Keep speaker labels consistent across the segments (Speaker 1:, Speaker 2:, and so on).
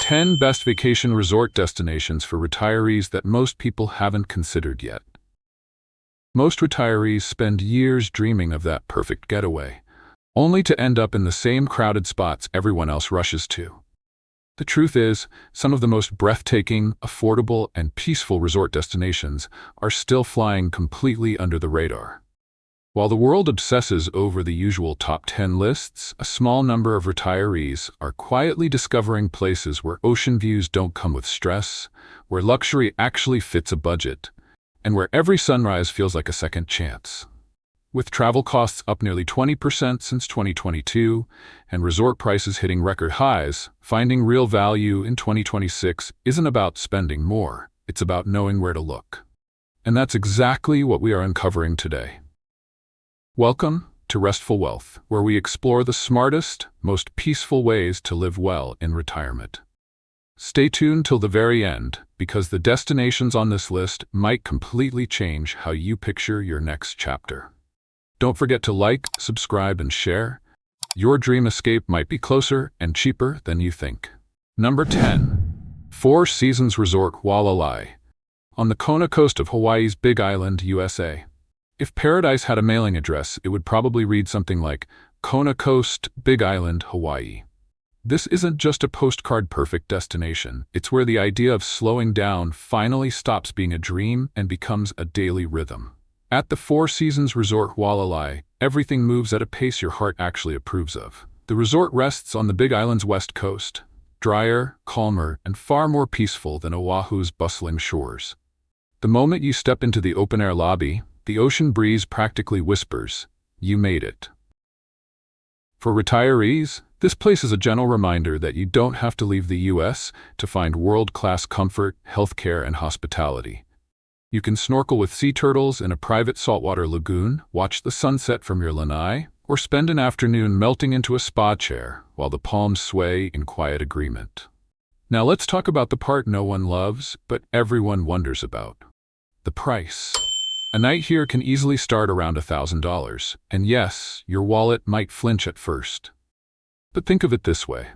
Speaker 1: 10 best vacation resort destinations for retirees that most people haven't considered yet. Most retirees spend years dreaming of that perfect getaway, only to end up in the same crowded spots everyone else rushes to. The truth is, some of the most breathtaking, affordable, and peaceful resort destinations are still flying completely under the radar. While the world obsesses over the usual top 10 lists, a small number of retirees are quietly discovering places where ocean views don't come with stress, where luxury actually fits a budget, and where every sunrise feels like a second chance. With travel costs up nearly 20% since 2022 and resort prices hitting record highs, finding real value in 2026 isn't about spending more, it's about knowing where to look. And that's exactly what we are uncovering today. Welcome to Restful Wealth, where we explore the smartest, most peaceful ways to live well in retirement. Stay tuned till the very end, because the destinations on this list might completely change how you picture your next chapter. Don't forget to like, subscribe, and share. Your dream escape might be closer and cheaper than you think. Number 10. Four Seasons Resort Walalai, on the Kona coast of Hawaii's Big Island, USA. If Paradise had a mailing address, it would probably read something like Kona Coast, Big Island, Hawaii. This isn't just a postcard-perfect destination. It's where the idea of slowing down finally stops being a dream and becomes a daily rhythm. At the Four Seasons Resort Walalai, everything moves at a pace your heart actually approves of. The resort rests on the Big Island's west coast, drier, calmer, and far more peaceful than Oahu's bustling shores. The moment you step into the open-air lobby, the ocean breeze practically whispers, "You made it." For retirees, this place is a gentle reminder that you don't have to leave the U.S. to find world-class comfort, healthcare, and hospitality. You can snorkel with sea turtles in a private saltwater lagoon, watch the sunset from your lanai, or spend an afternoon melting into a spa chair while the palms sway in quiet agreement. Now let's talk about the part no one loves, but everyone wonders about: the price. A night here can easily start around $1,000, and yes, your wallet might flinch at first. But think of it this way.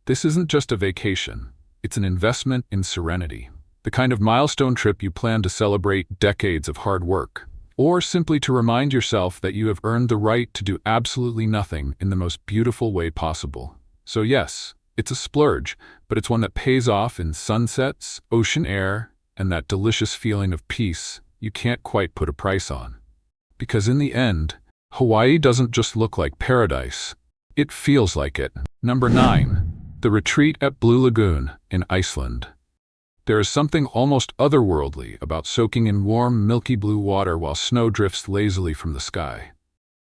Speaker 1: This isn't just a vacation, it's an investment in serenity. The kind of milestone trip you plan to celebrate decades of hard work, or simply to remind yourself that you have earned the right to do absolutely nothing in the most beautiful way possible. So yes, it's a splurge, but it's one that pays off in sunsets, ocean air, and that delicious feeling of peace you can't quite put a price on. Because in the end, Hawaii doesn't just look like paradise, it feels like it. Number 9. The Retreat at Blue Lagoon in Iceland. There is something almost otherworldly about soaking in warm, milky blue water while snow drifts lazily from the sky.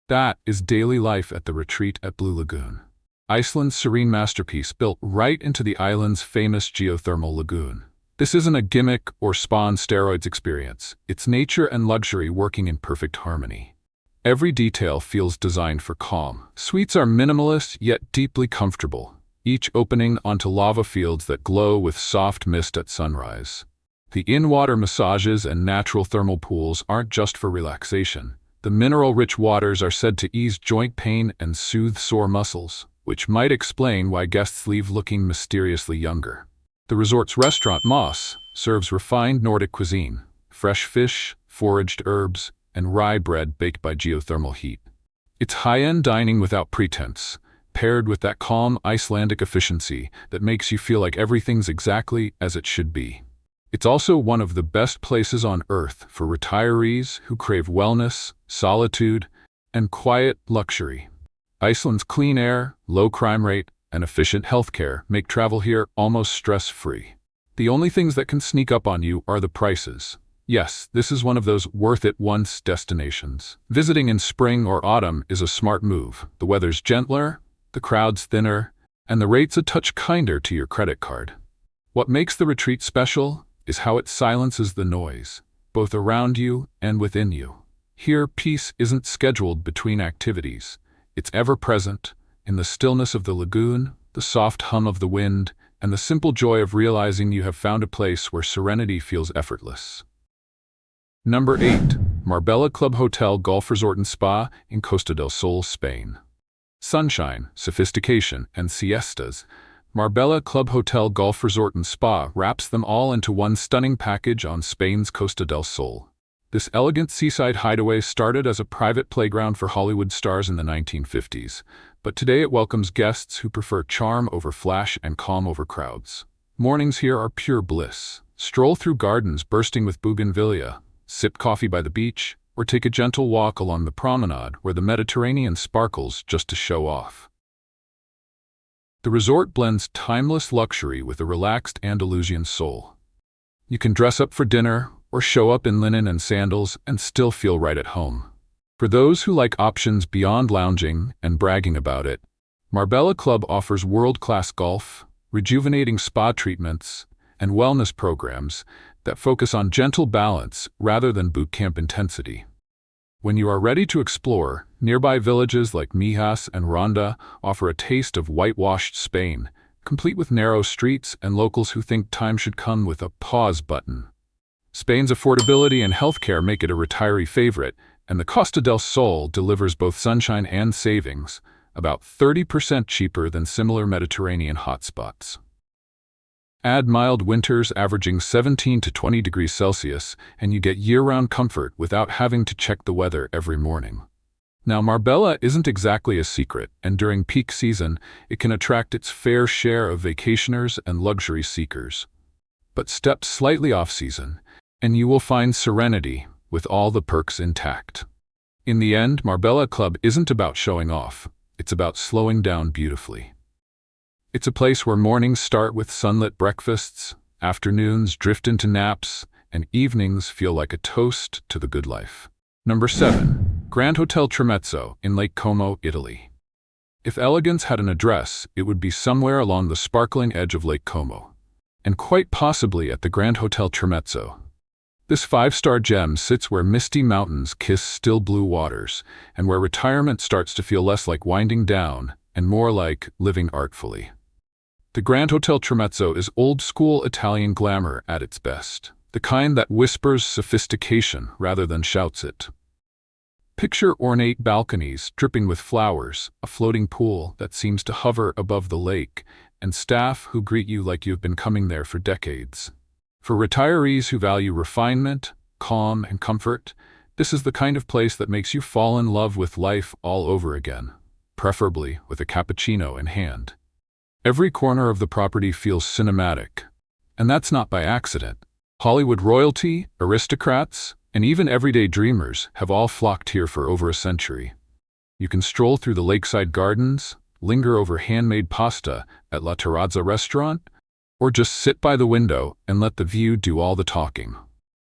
Speaker 1: That is daily life at the Retreat at Blue Lagoon, Iceland's serene masterpiece built right into the island's famous geothermal lagoon. This isn't a gimmick or spa on steroids experience. It's nature and luxury working in perfect harmony. Every detail feels designed for calm. Suites are minimalist yet deeply comfortable, each opening onto lava fields that glow with soft mist at sunrise. The in-water massages and natural thermal pools aren't just for relaxation. The mineral-rich waters are said to ease joint pain and soothe sore muscles, which might explain why guests leave looking mysteriously younger. The resort's restaurant, Moss, serves refined Nordic cuisine: fresh fish, foraged herbs, and rye bread baked by geothermal heat. It's high-end dining without pretense, paired with that calm Icelandic efficiency that makes you feel like everything's exactly as it should be. It's also one of the best places on earth for retirees who crave wellness, solitude, and quiet luxury. Iceland's clean air, low crime rate, and efficient healthcare make travel here almost stress-free. The only things that can sneak up on you are the prices. Yes, this is one of those worth-it-once destinations. Visiting in spring or autumn is a smart move. The weather's gentler, the crowd's thinner, and the rates a touch kinder to your credit card. What makes the retreat special is how it silences the noise, both around you and within you. Here, peace isn't scheduled between activities. It's ever-present, in the stillness of the lagoon, the soft hum of the wind, and the simple joy of realizing you have found a place where serenity feels effortless. Number 8. Marbella Club Hotel Golf Resort and Spa in Costa del Sol, Spain. Sunshine, sophistication, and siestas. Marbella Club Hotel Golf Resort and Spa wraps them all into one stunning package on Spain's Costa del Sol. This elegant seaside hideaway started as a private playground for Hollywood stars in the 1950s, but today it welcomes guests who prefer charm over flash and calm over crowds. Mornings here are pure bliss. Stroll through gardens bursting with bougainvillea, sip coffee by the beach, or take a gentle walk along the promenade where the Mediterranean sparkles just to show off. The resort blends timeless luxury with a relaxed Andalusian soul. You can dress up for dinner or show up in linen and sandals and still feel right at home. For those who like options beyond lounging and bragging about it, Marbella Club offers world-class golf, rejuvenating spa treatments, and wellness programs that focus on gentle balance rather than boot camp intensity. When you are ready to explore, nearby villages like Mijas and Ronda offer a taste of whitewashed Spain, complete with narrow streets and locals who think time should come with a pause button. Spain's affordability and healthcare make it a retiree favorite, and the Costa del Sol delivers both sunshine and savings, about 30% cheaper than similar Mediterranean hotspots. Add mild winters averaging 17 to 20 degrees Celsius, and you get year-round comfort without having to check the weather every morning. Now, Marbella isn't exactly a secret, and during peak season, it can attract its fair share of vacationers and luxury seekers. But step slightly off-season, and you will find serenity with all the perks intact. In the end, Marbella Club isn't about showing off, it's about slowing down beautifully. It's a place where mornings start with sunlit breakfasts, afternoons drift into naps, and evenings feel like a toast to the good life. Number 7. Grand Hotel Tramezzo in Lake Como, Italy. If elegance had an address, it would be somewhere along the sparkling edge of Lake Como, and quite possibly at the Grand Hotel Tramezzo. This 5-star gem sits where misty mountains kiss still blue waters, and where retirement starts to feel less like winding down and more like living artfully. The Grand Hotel Tramezzo is old-school Italian glamour at its best, the kind that whispers sophistication rather than shouts it. Picture ornate balconies dripping with flowers, a floating pool that seems to hover above the lake, and staff who greet you like you've been coming there for decades. For retirees who value refinement, calm, and comfort, this is the kind of place that makes you fall in love with life all over again, preferably with a cappuccino in hand. Every corner of the property feels cinematic, and that's not by accident. Hollywood royalty, aristocrats, and even everyday dreamers have all flocked here for over a century. You can stroll through the lakeside gardens, linger over handmade pasta at La Terrazza restaurant, or just sit by the window and let the view do all the talking.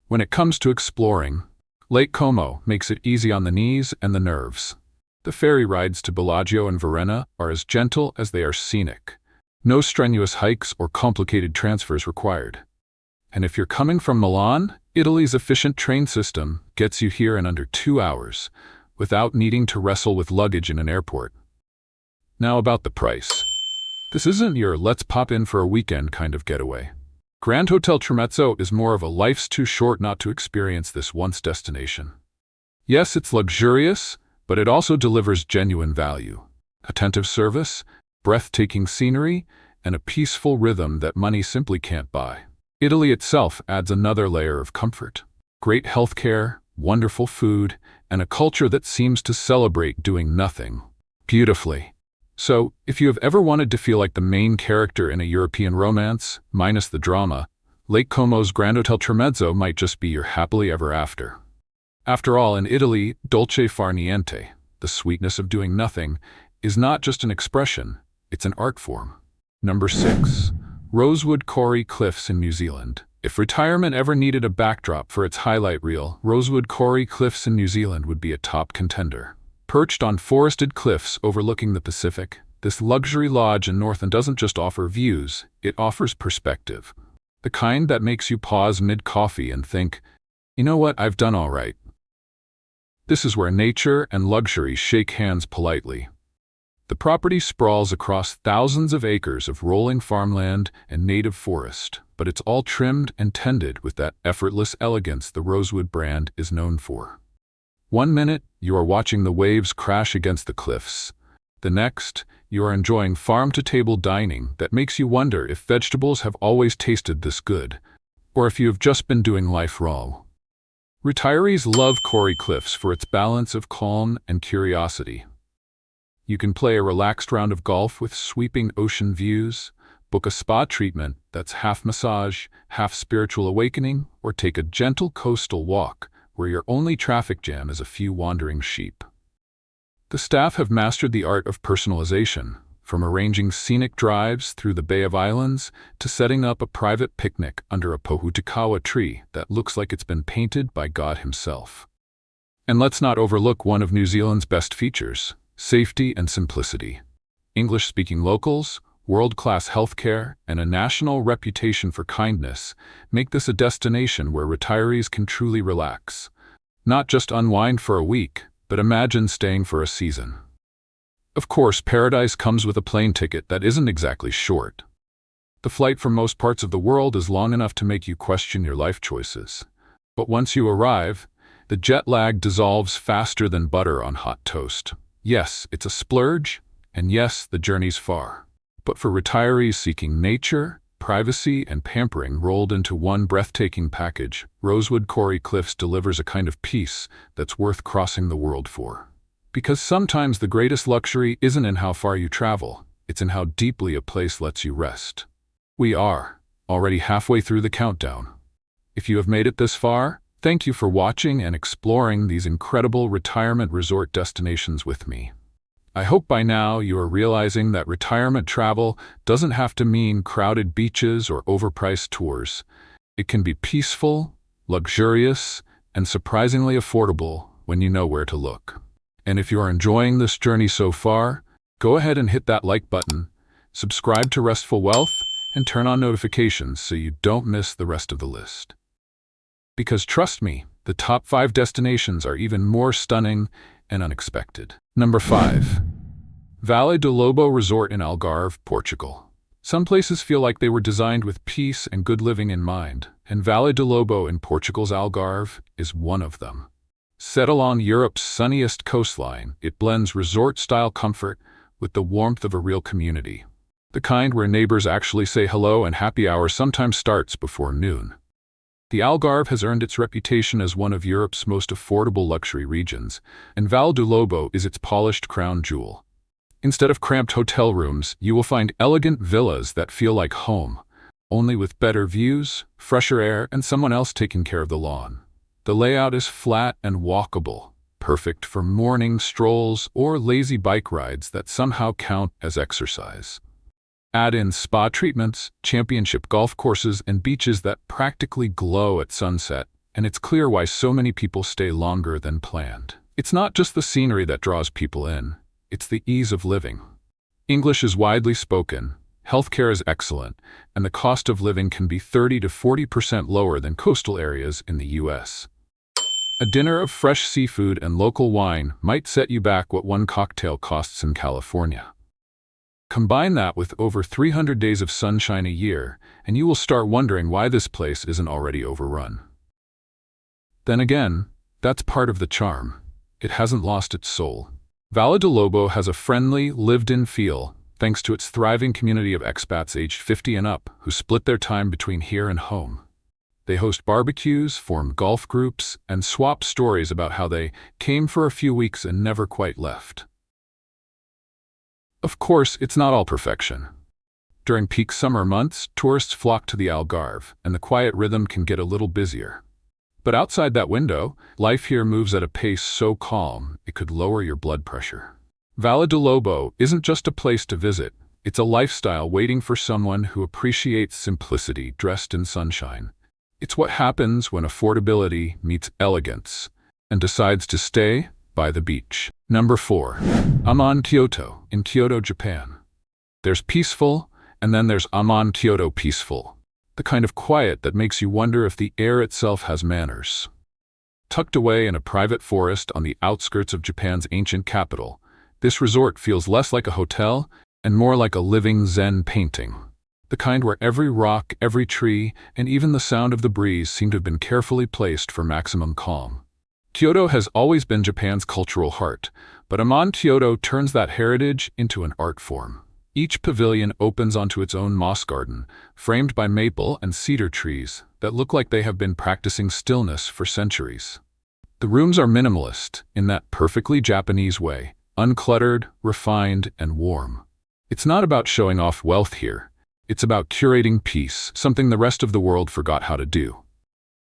Speaker 1: When it comes to exploring, Lake Como makes it easy on the knees and the nerves. The ferry rides to Bellagio and Varenna are as gentle as they are scenic. No strenuous hikes or complicated transfers required. And if you're coming from Milan, Italy's efficient train system gets you here in under 2 hours, without needing to wrestle with luggage in an airport. Now about the price. This isn't your let's pop in for a weekend kind of getaway. Grand Hotel Tramezzo is more of a life's too short not to experience this once destination. Yes, it's luxurious, but it also delivers genuine value. Attentive service, breathtaking scenery, and a peaceful rhythm that money simply can't buy. Italy itself adds another layer of comfort. Great healthcare, wonderful food, and a culture that seems to celebrate doing nothing beautifully. So, if you have ever wanted to feel like the main character in a European romance, minus the drama, Lake Como's Grand Hotel Tramezzo might just be your happily ever after. After all, in Italy, dolce far niente, the sweetness of doing nothing, is not just an expression, it's an art form. Number 6. Rosewood Quarry Cliffs in New Zealand. If retirement ever needed a backdrop for its highlight reel, Rosewood Quarry Cliffs in New Zealand would be a top contender. Perched on forested cliffs overlooking the Pacific, this luxury lodge in Northern doesn't just offer views, it offers perspective. The kind that makes you pause mid-coffee and think, you know what, I've done all right. This is where nature and luxury shake hands politely. The property sprawls across thousands of acres of rolling farmland and native forest, but it's all trimmed and tended with that effortless elegance the Rosewood brand is known for. One minute, you are watching the waves crash against the cliffs. The next, you are enjoying farm-to-table dining that makes you wonder if vegetables have always tasted this good, or if you have just been doing life raw. Retirees love Cory Cliffs for its balance of calm and curiosity. You can play a relaxed round of golf with sweeping ocean views, book a spa treatment that's half massage, half spiritual awakening, or take a gentle coastal walk where your only traffic jam is a few wandering sheep. The staff have mastered the art of personalization, from arranging scenic drives through the Bay of Islands to setting up a private picnic under a pohutukawa tree that looks like it's been painted by God himself. And let's not overlook one of New Zealand's best features: safety and simplicity. English-speaking locals, world-class healthcare, and a national reputation for kindness make this a destination where retirees can truly relax. Not just unwind for a week, but imagine staying for a season. Of course, paradise comes with a plane ticket that isn't exactly short. The flight from most parts of the world is long enough to make you question your life choices. But once you arrive, the jet lag dissolves faster than butter on hot toast. Yes, it's a splurge, and yes, the journey's far. But for retirees seeking nature, privacy, and pampering rolled into one breathtaking package, Rosewood Cory Cliffs delivers a kind of peace that's worth crossing the world for. Because sometimes the greatest luxury isn't in how far you travel, it's in how deeply a place lets you rest. We are already halfway through the countdown. If you have made it this far, thank you for watching and exploring these incredible retirement resort destinations with me. I hope by now you are realizing that retirement travel doesn't have to mean crowded beaches or overpriced tours. It can be peaceful, luxurious, and surprisingly affordable when you know where to look. And if you're enjoying this journey so far, go ahead and hit that like button, subscribe to Restful Wealth, and turn on notifications so you don't miss the rest of the list. Because trust me, the top 5 destinations are even more stunning and unexpected. Number 5. Vale do Lobo Resort in Algarve, Portugal. Some places feel like they were designed with peace and good living in mind, and Vale do Lobo in Portugal's Algarve is one of them. Set along Europe's sunniest coastline, it blends resort-style comfort with the warmth of a real community. The kind where neighbors actually say hello and happy hour sometimes starts before noon. The Algarve has earned its reputation as one of Europe's most affordable luxury regions, and Vale do Lobo is its polished crown jewel. Instead of cramped hotel rooms, you will find elegant villas that feel like home, only with better views, fresher air, and someone else taking care of the lawn. The layout is flat and walkable, perfect for morning strolls or lazy bike rides that somehow count as exercise. Add in spa treatments, championship golf courses, and beaches that practically glow at sunset, and it's clear why so many people stay longer than planned. It's not just the scenery that draws people in, it's the ease of living. English is widely spoken, healthcare is excellent, and the cost of living can be 30 to 40% lower than coastal areas in the US. A dinner of fresh seafood and local wine might set you back what one cocktail costs in California. Combine that with over 300 days of sunshine a year, and you will start wondering why this place isn't already overrun. Then again, that's part of the charm. It hasn't lost its soul. Vale do Lobo has a friendly, lived-in feel, thanks to its thriving community of expats aged 50 and up who split their time between here and home. They host barbecues, form golf groups, and swap stories about how they came for a few weeks and never quite left. Of course, it's not all perfection. During peak summer months, tourists flock to the Algarve, and the quiet rhythm can get a little busier. But outside that window, life here moves at a pace so calm it could lower your blood pressure. Vale do Lobo isn't just a place to visit, it's a lifestyle waiting for someone who appreciates simplicity dressed in sunshine. It's what happens when affordability meets elegance and decides to stay by the beach. Number 4. Amon Kyoto in Kyoto, Japan. There's peaceful, and then there's Amon Kyoto peaceful. The kind of quiet that makes you wonder if the air itself has manners. Tucked away in a private forest on the outskirts of Japan's ancient capital, this resort feels less like a hotel and more like a living Zen painting. The kind where every rock, every tree, and even the sound of the breeze seem to have been carefully placed for maximum calm. Kyoto has always been Japan's cultural heart, But Kyoto turns that heritage into an art form. Each pavilion opens onto its own moss garden, framed by maple and cedar trees that look like they have been practicing stillness for centuries. The rooms are minimalist, in that perfectly Japanese way, uncluttered, refined, and warm. It's not about showing off wealth here. It's about curating peace, something the rest of the world forgot how to do.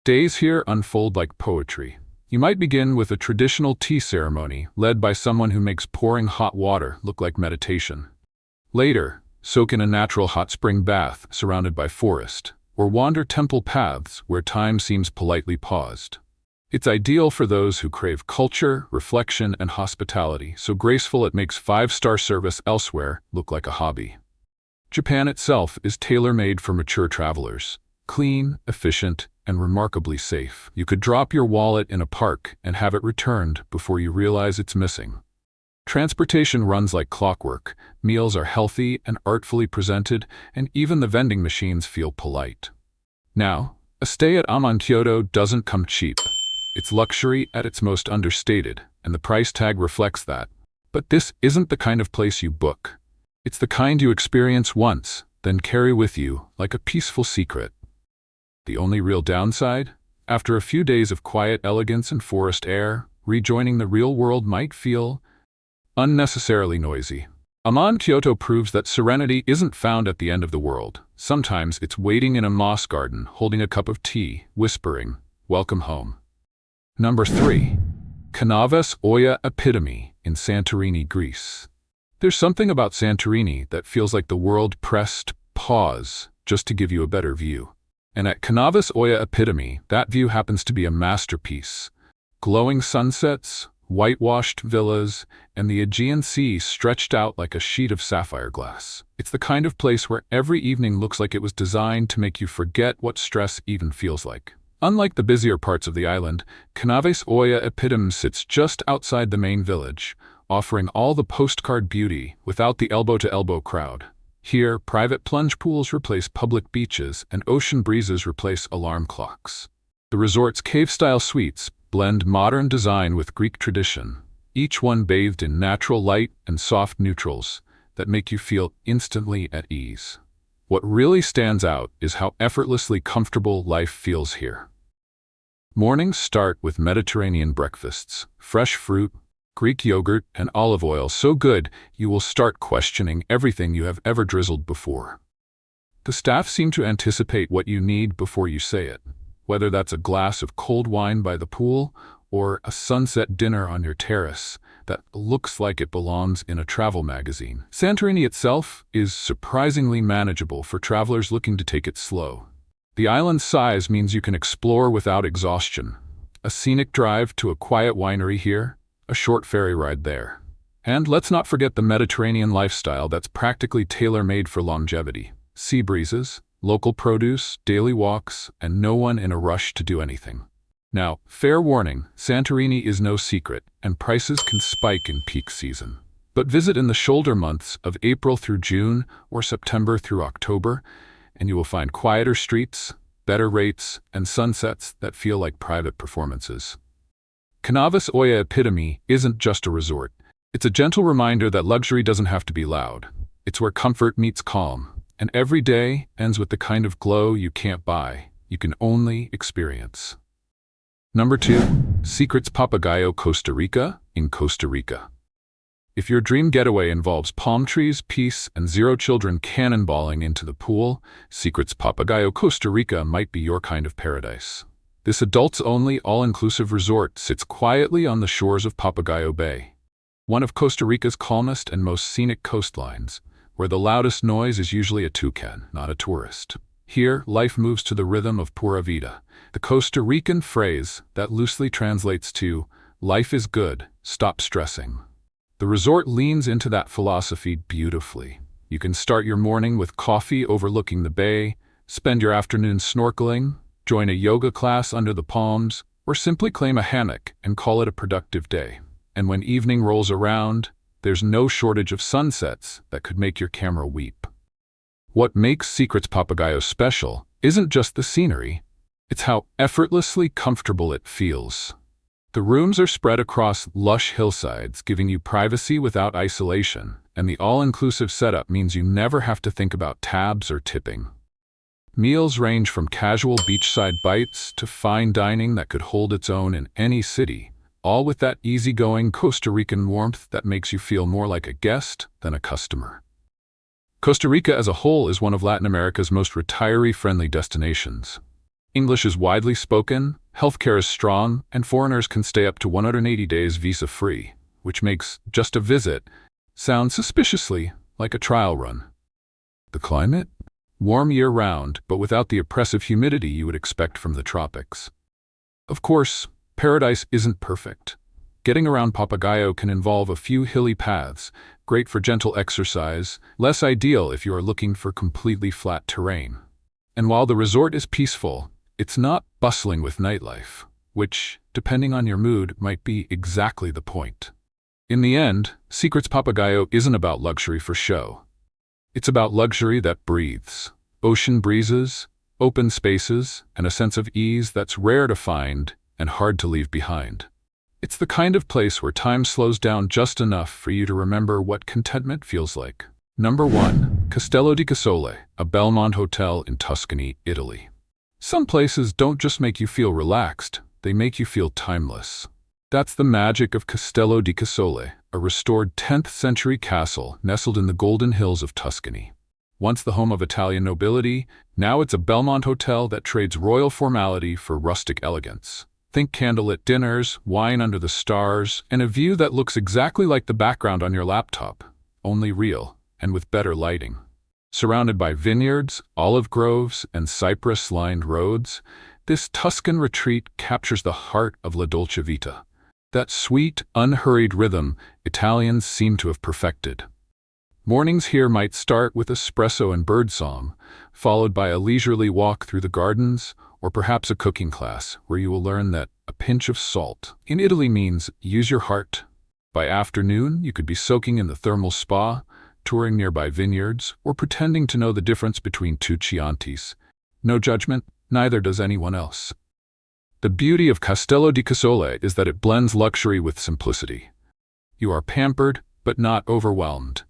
Speaker 1: Days here unfold like poetry. You might begin with a traditional tea ceremony led by someone who makes pouring hot water look like meditation. Later, soak in a natural hot spring bath surrounded by forest, or wander temple paths where time seems politely paused. It's ideal for those who crave culture, reflection, and hospitality, so graceful it makes five-star service elsewhere look like a hobby. Japan itself is tailor-made for mature travelers. Clean, efficient, and remarkably safe. You could drop your wallet in a park and have it returned before you realize it's missing. Transportation runs like clockwork, meals are healthy and artfully presented, and even the vending machines feel polite. Now, a stay at Kyoto doesn't come cheap. It's luxury at its most understated, and the price tag reflects that. But this isn't the kind of place you book. It's the kind you experience once, then carry with you like a peaceful secret. The only real downside? After a few days of quiet elegance and forest air, rejoining the real world might feel unnecessarily noisy. Kyoto proves that serenity isn't found at the end of the world. Sometimes it's waiting in a moss garden, holding a cup of tea, whispering, "Welcome home." Number 3. Canaves Oya Epitome in Santorini, Greece. There's something about Santorini that feels like the world pressed pause just to give you a better view. And at Canaves Oya Epitome, that view happens to be a masterpiece. Glowing sunsets, whitewashed villas, and the Aegean Sea stretched out like a sheet of sapphire glass. It's the kind of place where every evening looks like it was designed to make you forget what stress even feels like. Unlike the busier parts of the island, Canaves Oya Epitome sits just outside the main village, offering all the postcard beauty without the elbow-to-elbow crowd. Here, private plunge pools replace public beaches and ocean breezes replace alarm clocks. The resort's cave-style suites blend modern design with Greek tradition, each one bathed in natural light and soft neutrals that make you feel instantly at ease. What really stands out is how effortlessly comfortable life feels here. Mornings start with Mediterranean breakfasts, fresh fruit, Greek yogurt, and olive oil so good you will start questioning everything you have ever drizzled before. The staff seem to anticipate what you need before you say it, whether that's a glass of cold wine by the pool or a sunset dinner on your terrace that looks like it belongs in a travel magazine. Santorini itself is surprisingly manageable for travelers looking to take it slow. The island's size means you can explore without exhaustion. A scenic drive to a quiet winery here, a short ferry ride there. And let's not forget the Mediterranean lifestyle that's practically tailor-made for longevity. Sea breezes, local produce, daily walks, and no one in a rush to do anything. Now, fair warning, Santorini is no secret, and prices can spike in peak season. But visit in the shoulder months of April through June or September through October, and you will find quieter streets, better rates, and sunsets that feel like private performances. Canaves Oya Epitome isn't just a resort. It's a gentle reminder that luxury doesn't have to be loud. It's where comfort meets calm, and every day ends with the kind of glow you can't buy, you can only experience. Number 2. Secrets Papagayo, Costa Rica in Costa Rica. If your dream getaway involves palm trees, peace, and 0 children cannonballing into the pool, Secrets Papagayo, Costa Rica might be your kind of paradise. This adults-only, all-inclusive resort sits quietly on the shores of Papagayo Bay, one of Costa Rica's calmest and most scenic coastlines, where the loudest noise is usually a toucan, not a tourist. Here, life moves to the rhythm of Pura Vida, the Costa Rican phrase that loosely translates to, "Life is good, stop stressing." The resort leans into that philosophy beautifully. You can start your morning with coffee overlooking the bay, spend your afternoon snorkeling, join a yoga class under the palms, or simply claim a hammock and call it a productive day. And when evening rolls around, there's no shortage of sunsets that could make your camera weep. What makes Secrets Papagayo special isn't just the scenery, it's how effortlessly comfortable it feels. The rooms are spread across lush hillsides, giving you privacy without isolation, and the all-inclusive setup means you never have to think about tabs or tipping. Meals range from casual beachside bites to fine dining that could hold its own in any city, all with that easygoing Costa Rican warmth that makes you feel more like a guest than a customer. Costa Rica as a whole is one of Latin America's most retiree-friendly destinations. English is widely spoken, healthcare is strong, and foreigners can stay up to 180 days visa-free, which makes just a visit sound suspiciously like a trial run. The climate? Warm year-round, but without the oppressive humidity you would expect from the tropics. Of course, paradise isn't perfect. Getting around Papagayo can involve a few hilly paths, great for gentle exercise, less ideal if you are looking for completely flat terrain. And while the resort is peaceful, it's not bustling with nightlife, which, depending on your mood, might be exactly the point. In the end, Secrets Papagayo isn't about luxury for show. It's about luxury that breathes, ocean breezes, open spaces, and a sense of ease that's rare to find and hard to leave behind. It's the kind of place where time slows down just enough for you to remember what contentment feels like. Number 1. Castello di Casole, a Belmont hotel in Tuscany, Italy. Some places don't just make you feel relaxed, they make you feel timeless. That's the magic of Castello di Casole, a restored 10th-century castle nestled in the golden hills of Tuscany. Once the home of Italian nobility, now it's a Belmont hotel that trades royal formality for rustic elegance. Think candlelit dinners, wine under the stars, and a view that looks exactly like the background on your laptop, only real, and with better lighting. Surrounded by vineyards, olive groves, and cypress-lined roads, this Tuscan retreat captures the heart of La Dolce Vita. That sweet, unhurried rhythm Italians seem to have perfected. Mornings here might start with espresso and birdsong, followed by a leisurely walk through the gardens, or perhaps a cooking class where you will learn that a pinch of salt in Italy means use your heart. By afternoon, you could be soaking in the thermal spa, touring nearby vineyards, or pretending to know the difference between two Chiantis. No judgment, neither does anyone else. The beauty of Castello di Casole is that it blends luxury with simplicity. You are pampered, but not overwhelmed.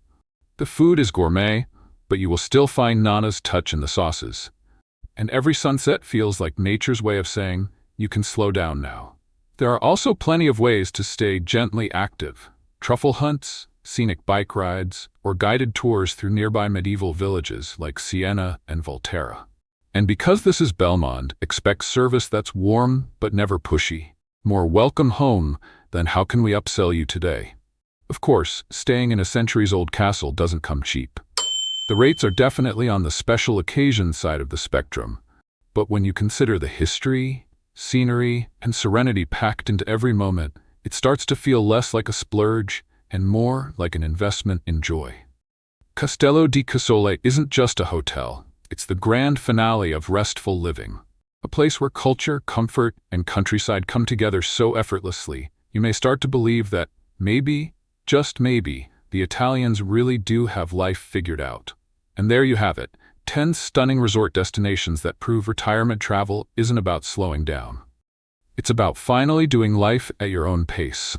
Speaker 1: The food is gourmet, but you will still find Nana's touch in the sauces. And every sunset feels like nature's way of saying, you can slow down now. There are also plenty of ways to stay gently active. Truffle hunts, scenic bike rides, or guided tours through nearby medieval villages like Siena and Volterra. And because this is Belmont, expect service that's warm but never pushy. More welcome home than how can we upsell you today. Of course, staying in a centuries-old castle doesn't come cheap. The rates are definitely on the special occasion side of the spectrum, but when you consider the history, scenery, and serenity packed into every moment, it starts to feel less like a splurge and more like an investment in joy. Castello di Casole isn't just a hotel, it's the grand finale of restful living. A place where culture, comfort, and countryside come together so effortlessly, you may start to believe that maybe, just maybe, the Italians really do have life figured out. And there you have it, 10 stunning resort destinations that prove retirement travel isn't about slowing down. It's about finally doing life at your own pace.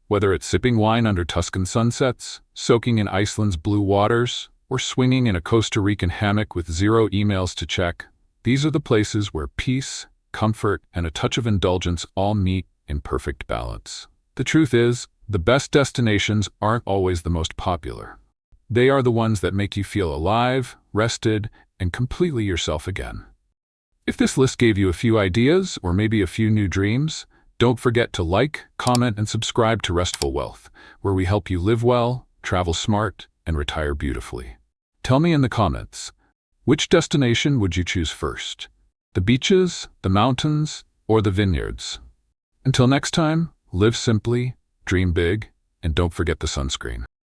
Speaker 1: Whether it's sipping wine under Tuscan sunsets, soaking in Iceland's blue waters, or swinging in a Costa Rican hammock with 0 emails to check, these are the places where peace, comfort, and a touch of indulgence all meet in perfect balance. The truth is, the best destinations aren't always the most popular. They are the ones that make you feel alive, rested, and completely yourself again. If this list gave you a few ideas, or maybe a few new dreams, don't forget to like, comment, and subscribe to Restful Wealth, where we help you live well, travel smart, and retire beautifully. Tell me in the comments, which destination would you choose first? The beaches, the mountains, or the vineyards? Until next time, live simply, dream big, and don't forget the sunscreen.